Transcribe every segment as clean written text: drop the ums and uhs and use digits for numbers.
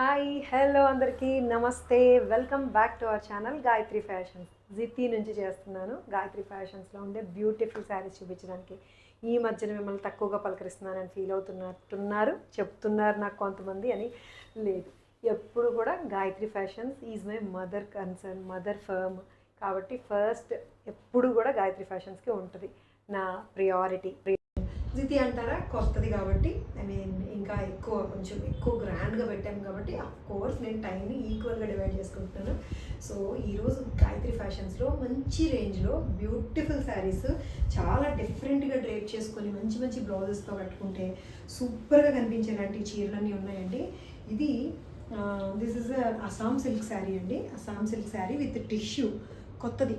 Hi hello అందరికీ నమస్తే. Welcome back to our channel Gayatri fashions. జిత్తి నుంచి చేస్తున్నాను. గాయత్రి ఫ్యాషన్స్లో ఉండే బ్యూటిఫుల్ శారీస్ చూపించడానికి. ఈ మధ్యన మిమ్మల్ని తక్కువగా పలకరిస్తున్నానని ఫీల్ అవుతున్నట్టున్నారు, చెప్తున్నారు నాకు కొంతమంది అని. లేదు, ఎప్పుడు కూడా Gayatri fashions is my mother concern, mother firm. కాబట్టి ఫస్ట్ ఎప్పుడు కూడా గాయత్రి ఫ్యాషన్స్కి ఉంటుంది నా ప్రియారిటీ. జితి అంటారా, కొత్తది కాబట్టి ఇంకా కొంచెం ఎక్కువ గ్రాండ్గా పెట్టాము కాబట్టి కోర్స్ నేను టైంని ఈక్వల్గా డివైడ్ చేసుకుంటున్నాను. సో ఈరోజు గాయత్రి ఫ్యాషన్స్లో మంచి రేంజ్లో బ్యూటిఫుల్ శారీస్ చాలా డిఫరెంట్గా డ్రేప్ చేసుకొని మంచి మంచి బ్లౌజెస్తో కట్టుకుంటే సూపర్గా కనిపించేలాంటి చీరలన్నీ ఉన్నాయండి. ఇది this is Assam silk sari అండి. Assam silk sari with tissue, కొత్తది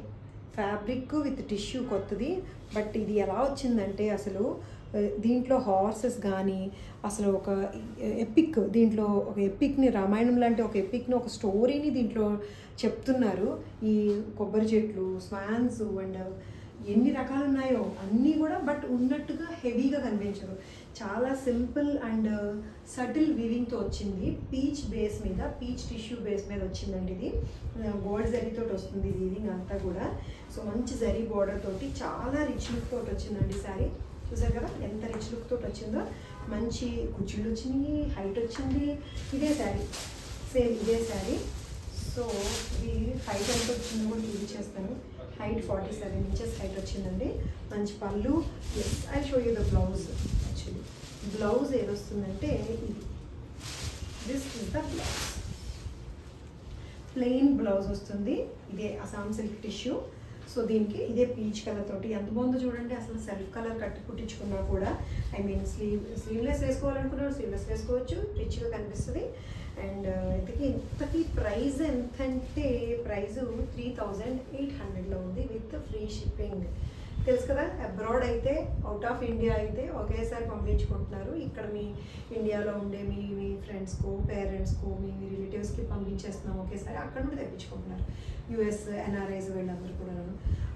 ఫ్యాబ్రిక్ విత్ టిష్యూ కొత్తది. బట్ ఇది ఎలా వచ్చిందంటే అసలు దీంట్లో హార్సెస్ కానీ అసలు ఒక ఎపిక్, దీంట్లో ఒక ఎపిక్ని, రామాయణం లాంటి ఒక ఎపిక్ని, ఒక స్టోరీని దీంట్లో చెప్తున్నారు. ఈ కొబ్బరి చెట్లు, స్వాన్స్ అండ్ ఎన్ని రకాలు ఉన్నాయో అన్నీ కూడా, బట్ ఉన్నట్టుగా హెవీగా కనిపించరు. చాలా సింపుల్ అండ్ సటిల్ వీవింగ్తో వచ్చింది. పీచ్ బేస్ మీద, పీచ్ టిష్యూ బేస్ మీద వచ్చిందండి. ఇది గోల్డ్ జరీతో వస్తుంది వీవింగ్ అంతా కూడా. సో మంచి జరీ బార్డర్ తోటి చాలా రిచ్ లుక్ తోటి వచ్చిందండి శారీ. చూసారు కదా ఎంత రిచ్ లుక్ తోటి వచ్చిందో. మంచి కుచ్చిళ్ళు వచ్చినాయి, హైట్ వచ్చింది. ఇదే శారీ, సేమ్ ఇదే శారీ. సో ఇది హైట్ ఎంత వచ్చిందో కూడా చూపించేస్తాను. హైట్ 47 ఇంచెస్ హైట్ వచ్చిందండి. మంచి పళ్ళు. Yes, I show you the blouse. Actually blouse ఏదొస్తుందంటే ఇది, this is the blouse. Plain blouse వస్తుంది. ఇదే అస్సాం సిల్క్ టిష్యూ. సో దీనికి ఇదే పీచ్ కలర్ తోటి ఎంత బాగుందో చూడండి. అసలు సెల్ఫ్ కలర్ కట్టి కుట్టించుకున్నా కూడా, స్లీవ్లెస్ వేసుకోవాలనుకున్నారు స్లీవ్లెస్ వేసుకోవచ్చు, రిచ్గా కనిపిస్తుంది. అండ్ ఇంతకీ ప్రైస్ ఎంత అంటే, ప్రైస్ 3800లో ఉంది విత్ ఫ్రీ షిప్పింగ్. తెలుసు కదా, అబ్రాడ్ అయితే, అవుట్ ఆఫ్ ఇండియా అయితే ఒకేసారి పంపించుకుంటున్నారు. ఇక్కడ మీ ఇండియాలో ఉండే మీ ఫ్రెండ్స్కో, పేరెంట్స్కో, మీ రిలేటివ్స్కి పంపించేస్తున్నాం ఒకేసారి. అక్కడ నుండి తెప్పించుకుంటున్నారు యూఎస్, ఎన్ఆర్ఐస్ వీళ్ళందరూ కూడా.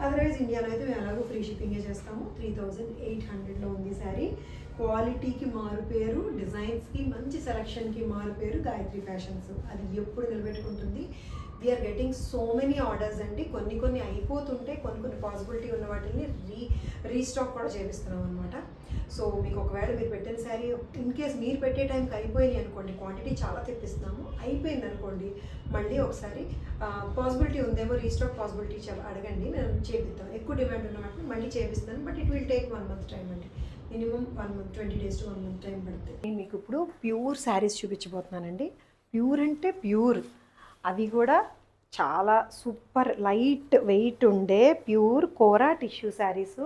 అదర్వైజ్ ఇండియాలో అయితే మేము ఎలాగో ఫ్రీ షిప్పింగే చేస్తాము. 3800లో ఉంది శారీ. క్వాలిటీకి మారు పేరు, డిజైన్స్కి మంచి సెలక్షన్కి మారు పేరు గాయత్రి ఫ్యాషన్స్. అది ఎప్పుడు నిలబెట్టుకుంటుంది. We're getting so many orders అండి. కొన్ని అయిపోతుంటే కొన్ని పాసిబిలిటీ ఉన్న వాటిని రీస్టాక్ కూడా చేపిస్తున్నాం అనమాట. సో మీకు ఒకవేళ మీరు పెట్టిన శారీ ఇన్ కేస్ మీరు పెట్టే టైంకి అయిపోయింది అనుకోండి, క్వాంటిటీ చాలా తెప్పిస్తున్నాము, అయిపోయింది అనుకోండి, మళ్ళీ ఒకసారి పాసిబిలిటీ ఉందేమో రీస్టాక్ పాసిబిలిటీ అడగండి, నేను చేపిస్తాను. ఎక్కువ డిమాండ్ ఉన్న వాటిని మళ్ళీ చేపిస్తాను. But it will take 1 month time అండి. Minimum 1 month, 20 days to 1 month time పడుతుంది. నేను మీకు ఇప్పుడు ప్యూర్ శారీస్ చూపించబోతున్నానండి. ప్యూర్ అంటే ప్యూర్, అవి కూడా చాలా సూపర్ లైట్ వెయిట్ ఉండే pure kora tissue saris.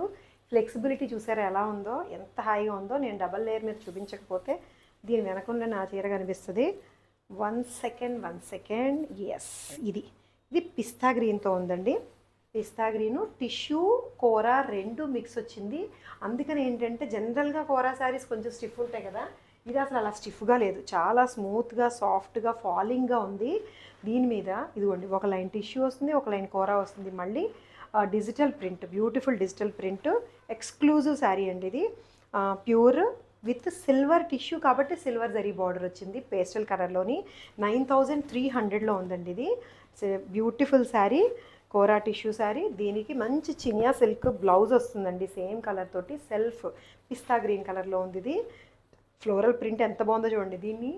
Flexibility చూసారా ఎలా ఉందో, ఎంత హాయిగా ఉందో. నేను డబల్ లేయర్ మీద చూపించకపోతే దీని వెనకుండా నా చీర కనిపిస్తుంది. 1 second. ఎస్, ఇది పిస్తా గ్రీన్తో ఉందండి. పిస్తా గ్రీను, టిష్యూ, కోరా రెండు మిక్స్ వచ్చింది. అందుకని ఏంటంటే జనరల్గా కోరా శారీస్ కొంచెం స్టిఫ్ ఉంటాయి కదా, ఇది అసలు అలా స్టిఫ్గా లేదు, చాలా స్మూత్గా, సాఫ్ట్గా, ఫాలింగ్గా ఉంది. దీని మీద ఇదిగోండి ఒక లైన్ టిష్యూ వస్తుంది, ఒక లైన్ కోరా వస్తుంది. మళ్ళీ digital print, beautiful digital print, exclusive sari అండి ఇది. ప్యూర్ విత్ సిల్వర్ టిష్యూ కాబట్టి సిల్వర్ జరీ బార్డర్ వచ్చింది పేస్టల్ కలర్లోని. 9300లో ఉందండి ఇది. బ్యూటిఫుల్ శారీ, కోరా టిష్యూ శారీ. దీనికి మంచి చినియా సిల్క్ బ్లౌజ్ వస్తుందండి, సేమ్ కలర్ తోటి. సెల్ఫ్ పిస్తా గ్రీన్ కలర్లో ఉంది ఇది. ఫ్లోరల్ ప్రింట్ ఎంత బాగుందో చూడండి. దీన్ని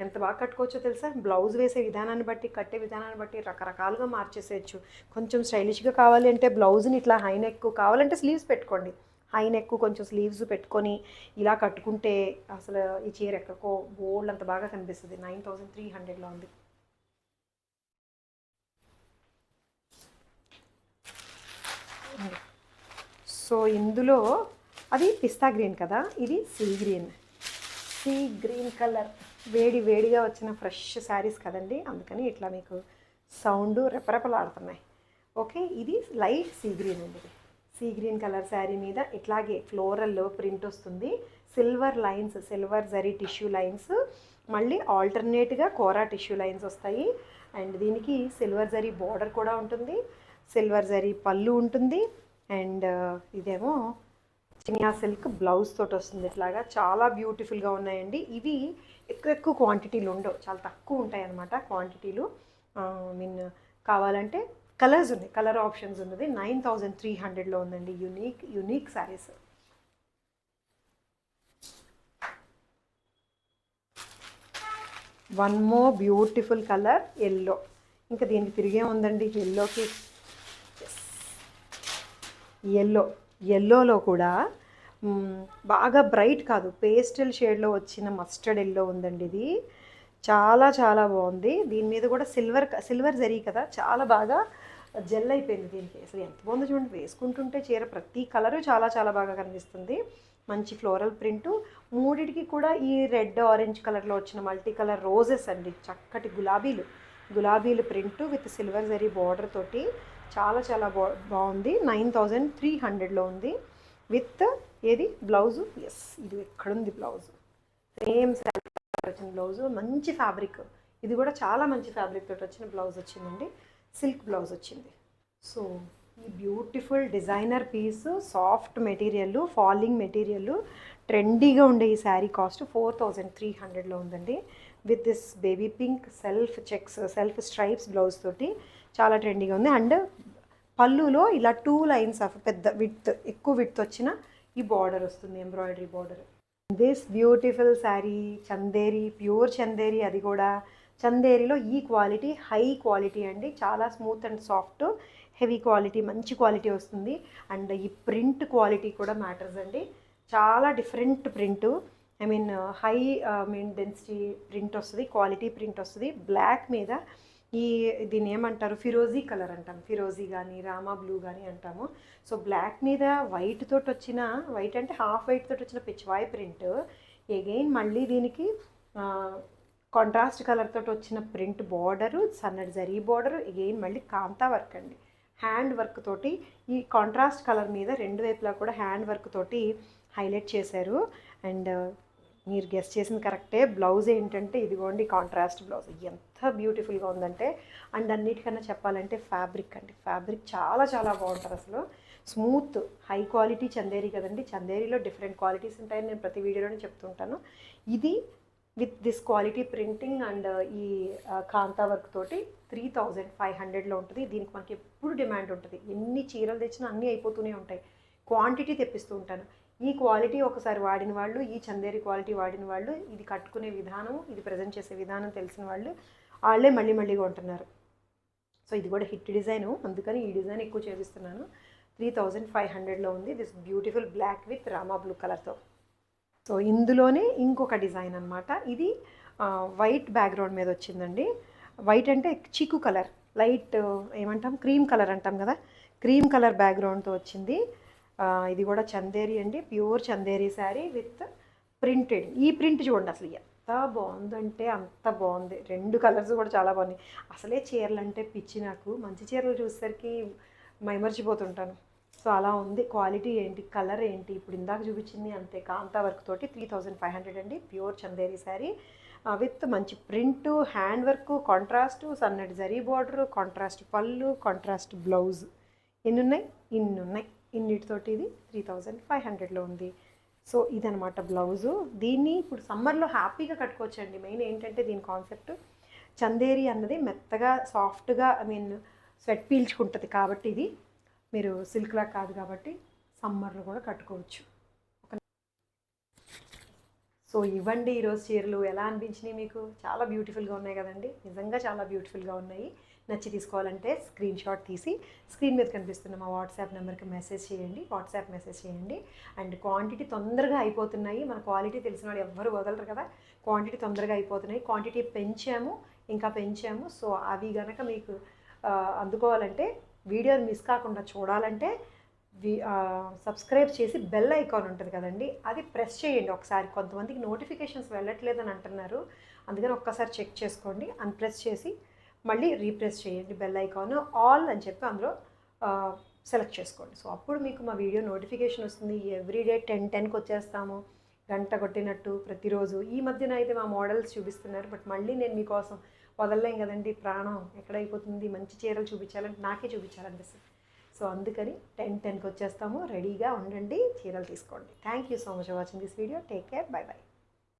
ఎంత బాగా కట్టుకోవచ్చో తెలుసా. బ్లౌజ్ వేసే విధానాన్ని బట్టి, కట్టే విధానాన్ని బట్టి రకరకాలుగా మార్చేసేయచ్చు. కొంచెం స్టైలిష్గా కావాలి అంటే బ్లౌజ్ని ఇట్లా హై నెక్, కావాలంటే స్లీవ్స్ పెట్టుకోండి, హై నెక్ కొంచెం స్లీవ్స్ పెట్టుకొని ఇలా కట్టుకుంటే అసలు ఈ చీర ఎక్కడికో బోల్డ్ అంత బాగా కనిపిస్తుంది. 9300లో ఉంది. సో ఇందులో అది పిస్తా గ్రీన్ కదా, ఇది సీ గ్రీన్ కలర్. వేడిగా వచ్చిన ఫ్రెష్ శారీస్ కదండి, అందుకని ఇట్లా మీకు సౌండ్ రెపరెపలాడుతున్నాయి. ఓకే, ఇది లైట్ సీ గ్రీన్ అండి. సీ గ్రీన్ కలర్ శారీ మీద ఇట్లాగే ఫ్లోరల్లో ప్రింట్ వస్తుంది. Silver lines, silver zari tissue lines, మళ్ళీ ఆల్టర్నేట్గా కోరా టిష్యూ లైన్స్ వస్తాయి. అండ్ దీనికి సిల్వర్ జరీ బార్డర్ కూడా ఉంటుంది, సిల్వర్ జరీ పళ్ళు ఉంటుంది. అండ్ ఇదేమో చినియా సిల్క్ బ్లౌజ్ తోటి వస్తుంది. ఇట్లాగా చాలా బ్యూటిఫుల్గా ఉన్నాయండి. ఇవి ఎక్కువ ఎక్కువ క్వాంటిటీలు ఉండవు, చాలా తక్కువ ఉంటాయి అన్నమాట క్వాంటిటీలు. మీన్ కావాలంటే కలర్స్ ఉన్నాయి, కలర్ ఆప్షన్స్ ఉన్నది. 9300లో ఉందండి. Unique saris. One more beautiful colour yellow. ఇంకా దీనికి తిరిగే ఉందండి ఎల్లోకి. ఎల్లోలో కూడా బాగా బ్రైట్ కాదు, పేస్టల్ షేడ్లో వచ్చిన మస్టర్డ్ ఎల్లో ఉందండి. ఇది చాలా చాలా బాగుంది. దీని మీద కూడా సిల్వర్ జరీ కదా, చాలా బాగా జెల్ అయిపోయింది దీనికి. అసలు ఎంత బాగుందో చూడండి, వేసుకుంటుంటే చీర ప్రతి కలరు చాలా చాలా బాగా కనిపిస్తుంది. మంచి ఫ్లోరల్ ప్రింటు. మూడిటికి కూడా ఈ రెడ్ ఆరెంజ్ కలర్లో వచ్చిన మల్టీ కలర్ రోజెస్ అండి, చక్కటి గులాబీలు print with silver zari border తోటి చాలా చాలా బాగుంది. 9300లో ఉంది. విత్ ఏది బ్లౌజు, ఎస్ ఇది ఎక్కడుంది బ్లౌజు, సేమ్ శారీ వచ్చిన బ్లౌజు, మంచి ఫ్యాబ్రిక్. ఇది కూడా చాలా మంచి ఫ్యాబ్రిక్ తోటి వచ్చిన బ్లౌజ్ వచ్చిందండి, సిల్క్ బ్లౌజ్ వచ్చింది. సో ఈ beautiful designer piece, soft material, falling material, ట్రెండీగా ఉండే ఈ శారీ కాస్ట్ 4300లో ఉందండి. With this baby pink self stripes blouse తోటి చాలా ట్రెండీగా ఉంది. అండ్ పళ్ళులో ఇలా 2 లైన్స్ ఆఫ్ పెద్ద ఎక్కువ విడ్త్ వచ్చిన ఈ బార్డర్ వస్తుంది, embroidery border. This beautiful sari Chanderi, pure Chanderi. అది కూడా చందేరిలో ఈ క్వాలిటీ హై క్వాలిటీ అండి, చాలా smooth and soft, heavy quality, మంచి క్వాలిటీ వస్తుంది. అండ్ ఈ ప్రింట్ క్వాలిటీ కూడా మ్యాటర్స్ అండి, చాలా different print. High density print వస్తుంది, క్వాలిటీ ప్రింట్ వస్తుంది. బ్లాక్ మీద దీన్ని ఏమంటారు, ఫిరోజీ కలర్ అంటాం, ఫిరోజీ కానీ రామా బ్లూ కానీ అంటాము. సో బ్లాక్ మీద వైట్ తోటి వచ్చిన, వైట్ అంటే హాఫ్ వైట్ తోటి వచ్చిన పిచ్వాయ్ ప్రింట్. ఎగైన్ మళ్ళీ దీనికి కాంట్రాస్ట్ కలర్ తోటి వచ్చిన ప్రింట్ బార్డరు, సన్నటి జరీ బార్డరు, ఎగైన్ మళ్ళీ కాంతా వర్క్ అండి, హ్యాండ్ వర్క్ తోటి. ఈ కాంట్రాస్ట్ కలర్ మీద రెండు వైపులా కూడా హ్యాండ్ వర్క్ తోటి హైలైట్ చేశారు. అండ్ మీరు గెస్ట్ చేసింది కరెక్టే, బ్లౌజ్ ఏంటంటే ఇదిగోండి కాంట్రాస్ట్ బ్లౌజ్. ఎంత బ్యూటిఫుల్గా ఉందంటే, అండ్ అన్నిటికన్నా చెప్పాలంటే ఫ్యాబ్రిక్ అండి, ఫ్యాబ్రిక్ చాలా చాలా బాగుంటుంది అసలు. స్మూత్ హై క్వాలిటీ చందేరి కదండి, చందేరిలో డిఫరెంట్ క్వాలిటీస్ ఉంటాయని నేను ప్రతి వీడియోలోనే చెప్తుంటాను. ఇది with this quality printing and ఈ కాంతా వర్క్ తోటి 3500లో ఉంటుంది. దీనికి మనకి ఎప్పుడు డిమాండ్ ఉంటుంది, ఎన్ని చీరలు తెచ్చినా అన్నీ అయిపోతూనే ఉంటాయి. క్వాంటిటీ తెప్పిస్తూ ఉంటాను. ఈ క్వాలిటీ ఒకసారి వాడిన వాళ్ళు, ఈ చందేరి క్వాలిటీ వాడిన వాళ్ళు, ఇది కట్టుకునే విధానం, ఇది ప్రజెంట్ చేసే విధానం తెలిసిన వాళ్ళు వాళ్ళే మళ్ళీ మళ్ళీగా ఉంటున్నారు. సో ఇది కూడా హిట్ డిజైను, అందుకని ఈ డిజైన్ ఎక్కువ చేపిస్తున్నాను. 3500లో ఉంది. This beautiful black with Rama blue కలర్తో. సో ఇందులోనే ఇంకొక డిజైన్ అనమాట. ఇది వైట్ బ్యాక్గ్రౌండ్ మీద వచ్చిందండి. వైట్ అంటే చిక్కు కలర్, లైట్ ఏమంటాం, క్రీమ్ కలర్ అంటాం కదా, క్రీమ్ కలర్ బ్యాక్గ్రౌండ్తో వచ్చింది. ఇది కూడా చందేరి అండి, pure Chanderi sari with printed. ఈ ప్రింట్ చూడండి అసలు ఎంత బాగుందంటే అంత బాగుంది. రెండు కలర్స్ కూడా చాలా బాగున్నాయి. అసలే చీరలు అంటే పిచ్చి నాకు, మంచి చీరలు చూసేసరికి మైమర్చిపోతుంటాను. సో అలా ఉంది. క్వాలిటీ ఏంటి, కలర్ ఏంటి, ఇప్పుడు ఇందాక చూపించింది అంతే, కాంతా వర్క్ తోటి 3500 అండి, ప్యూర్ చందేరి శారీ విత్ మంచి ప్రింటు, హ్యాండ్ వర్క్, కాంట్రాస్ట్, సన్నటి జరీ బార్డరు, కాంట్రాస్ట్ పళ్ళు, కాంట్రాస్ట్ బ్లౌజ్. ఎన్ని ఉన్నాయి, ఇన్ని ఉన్నాయి. ఇన్నిటితోటి ఇది 3500లో ఉంది. సో ఇదనమాట బ్లౌజు. దీన్ని ఇప్పుడు సమ్మర్లో హ్యాపీగా కట్టుకోవచ్చండి. మెయిన్ ఏంటంటే దీని కాన్సెప్ట్, చందేరి అన్నది మెత్తగా సాఫ్ట్గా స్వెట్ పీల్చుకుంటుంది కాబట్టి ఇది మీరు సిల్క్లా కాదు కాబట్టి సమ్మర్లో కూడా కట్టుకోవచ్చు. సో ఇవ్వండి ఈరోజు చీరలు ఎలా అనిపించినాయి మీకు, చాలా బ్యూటిఫుల్గా ఉన్నాయి కదండి, నిజంగా చాలా బ్యూటిఫుల్గా ఉన్నాయి. నచ్చి తీసుకోవాలంటే స్క్రీన్ షాట్ తీసి స్క్రీన్ మీద కనిపిస్తున్న మా వాట్సాప్ నెంబర్కి మెసేజ్ చేయండి. అండ్ క్వాంటిటీ తొందరగా అయిపోతున్నాయి, మన క్వాలిటీ తెలిసిన వాళ్ళు ఎవ్వరు వదలరు కదా, క్వాంటిటీ తొందరగా అయిపోతున్నాయి. క్వాంటిటీ పెంచాము. సో అవి కనుక మీకు అందుకోవాలంటే, వీడియోని మిస్ కాకుండా చూడాలంటే సబ్స్క్రైబ్ చేసి బెల్ ఐకాన్ ఉంటుంది కదండి, అది ప్రెస్ చేయండి ఒకసారి. కొంతమందికి నోటిఫికేషన్స్ వెళ్ళట్లేదని అంటున్నారు, అందుకని ఒక్కసారి చెక్ చేసుకోండి. అన్ప్రెస్ చేసి మళ్ళీ రీప్రెస్ చేయండి బెల్ ఐకాన్, ఆల్ అని చెప్పి అందులో సెలెక్ట్ చేసుకోండి. సో అప్పుడు మీకు మా వీడియో నోటిఫికేషన్ వస్తుంది. ఎవ్రీడే 10కి వచ్చేస్తాము, గంట కొట్టినట్టు ప్రతిరోజు. ఈ మధ్యన అయితే మా మోడల్స్ చూపిస్తున్నారు, బట్ మళ్ళీ నేను మీకోసం వదలలేం కదండి, ప్రాణం ఎక్కడైపోతుంది. మంచి చీరలు చూపించాలంటే నాకే చూపించాలనిపిస్తుంది. సో అందుకని 10కి వచ్చేస్తాము, రెడీగా ఉండండి, చీరలు తీసుకోండి. Thank you so much for watching this video. Take care, by by.